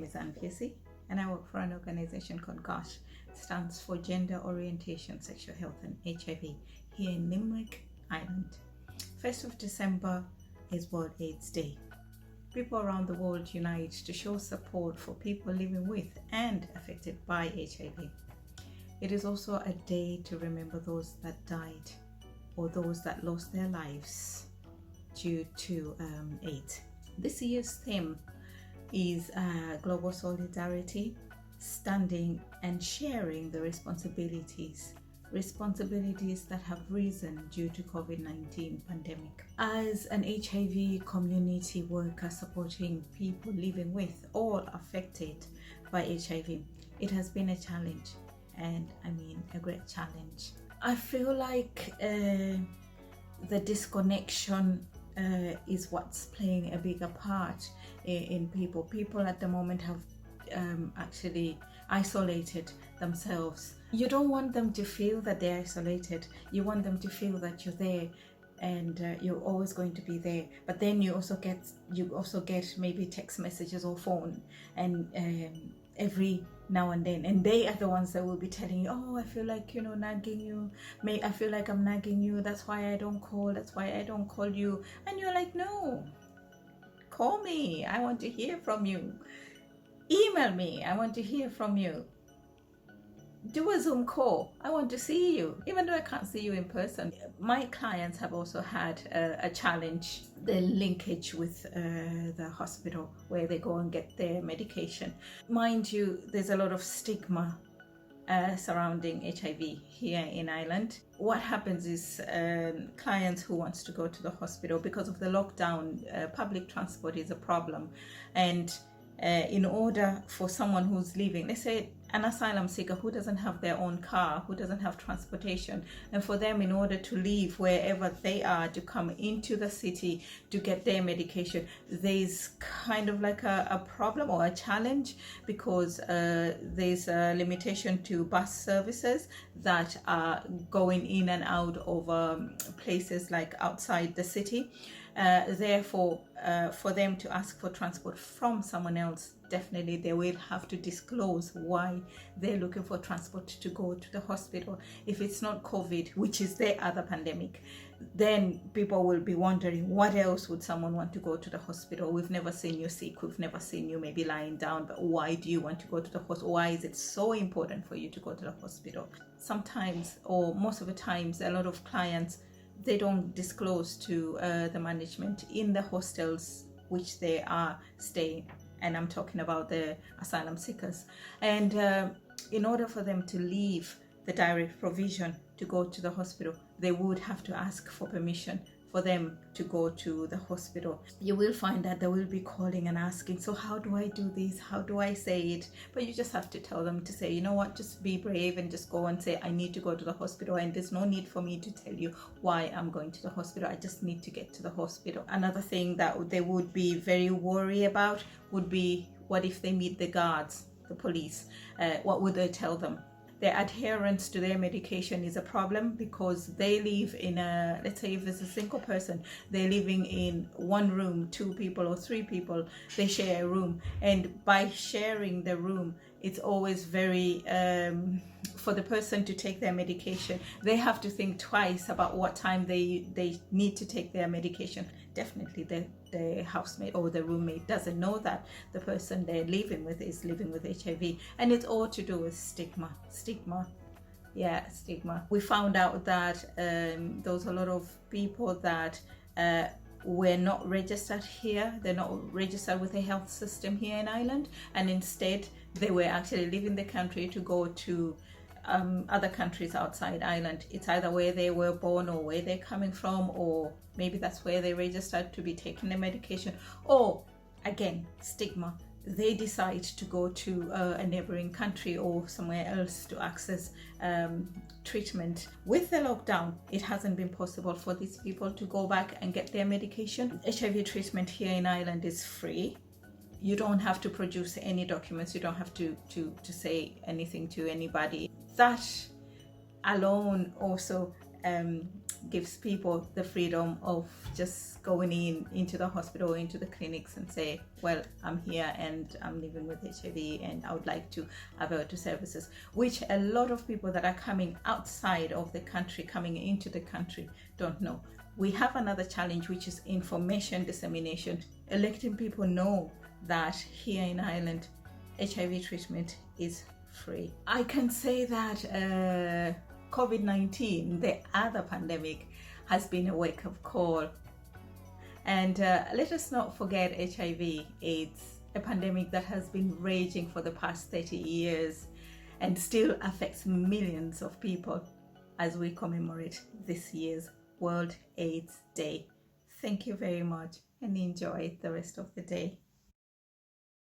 is Anne Piercy, and I work for an organization called GOSHH. It stands for Gender Orientation, Sexual Health and HIV here in Limerick, Ireland. 1st of December is World AIDS Day. People around the world unite to show support for people living with and affected by HIV. It is also a day to remember those that died or those that lost their lives due to AIDS. This year's theme is global solidarity, standing and sharing the responsibilities that have risen due to COVID-19 pandemic. As an HIV community worker supporting people living with or affected by HIV, it has been a challenge, and I mean a great challenge. I feel like the disconnection is what's playing a bigger part in people. People at the moment have actually isolated themselves. You don't want them to feel that they're isolated. You want them to feel that you're there and you're always going to be there. But then you also get maybe text messages or phone and every now and then, and they are the ones that will be telling you, oh, I feel like, nagging you, I feel like I'm nagging you, that's why I don't call, that's why I don't call you. And you're like, no, call me, I want to hear from you. Email me, I want to hear from you. Do a Zoom call, I want to see you, even though I can't see you in person. My clients have also had a challenge, the linkage with the hospital where they go and get their medication. Mind you, there's a lot of stigma surrounding HIV here in Ireland. What happens is clients who wants to go to the hospital, because of the lockdown, public transport is a problem, and in order for someone who's leaving, let's say an asylum seeker who doesn't have their own car, who doesn't have transportation, and for them, in order to leave wherever they are to come into the city to get their medication, there's kind of like a problem or a challenge, because there's a limitation to bus services that are going in and out of places like outside the city. Therefore, for them to ask for transport from someone else, definitely they will have to disclose why they're looking for transport to go to the hospital. If it's not COVID, which is the other pandemic, then people will be wondering, what else would someone want to go to the hospital? We've never seen you sick, we've never seen you maybe lying down, but why do you want to go to the hospital? Why is it so important for you to go to the hospital? Sometimes, or most of the times, a lot of clients, they don't disclose to the management in the hostels which they are staying, and I'm talking about the asylum seekers. And in order for them to leave the direct provision to go to the hospital, they would have to ask for permission for them to go to the hospital. You will find that they will be calling and asking, so how do I do this? How do I say it? But you just have to tell them to say, you know what, just be brave and just go and say, I need to go to the hospital, and there's no need for me to tell you why I'm going to the hospital. I just need to get to the hospital. Another thing that they would be very worried about would be, what if they meet the guards, the police? What would they tell them? Their adherence to their medication is a problem, because they live in let's say if it's a single person, they're living in one room, 2 people or 3 people, they share a room. And by sharing the room, it's always very, for the person to take their medication, they have to think twice about what time they need to take their medication. Definitely the housemate or the roommate doesn't know that the person they're living with is living with HIV, and it's all to do with stigma. Yeah, stigma. We found out that there was a lot of people that were not registered here. They're not registered with the health system here in Ireland, and instead they were actually leaving the country to go to other countries outside Ireland. It's either where they were born or where they're coming from, or maybe that's where they registered to be taking the medication, or again, stigma. They decide to go to a neighboring country or somewhere else to access treatment. With the lockdown, it hasn't been possible for these people to go back and get their medication. HIV treatment here in Ireland is free. You don't have to produce any documents. You don't have to say anything to anybody. That alone also gives people the freedom of just going into the hospital, into the clinics and say, well, I'm here and I'm living with HIV and I would like to avail to services, which a lot of people that are coming outside of the country, coming into the country, don't know. We have another challenge, which is information dissemination, letting people know that here in Ireland, HIV treatment is free. I can say that COVID-19, the other pandemic, has been a wake-up call. And let us not forget HIV, AIDS, a pandemic that has been raging for the past 30 years and still affects millions of people as we commemorate this year's World AIDS Day. Thank you very much and enjoy the rest of the day.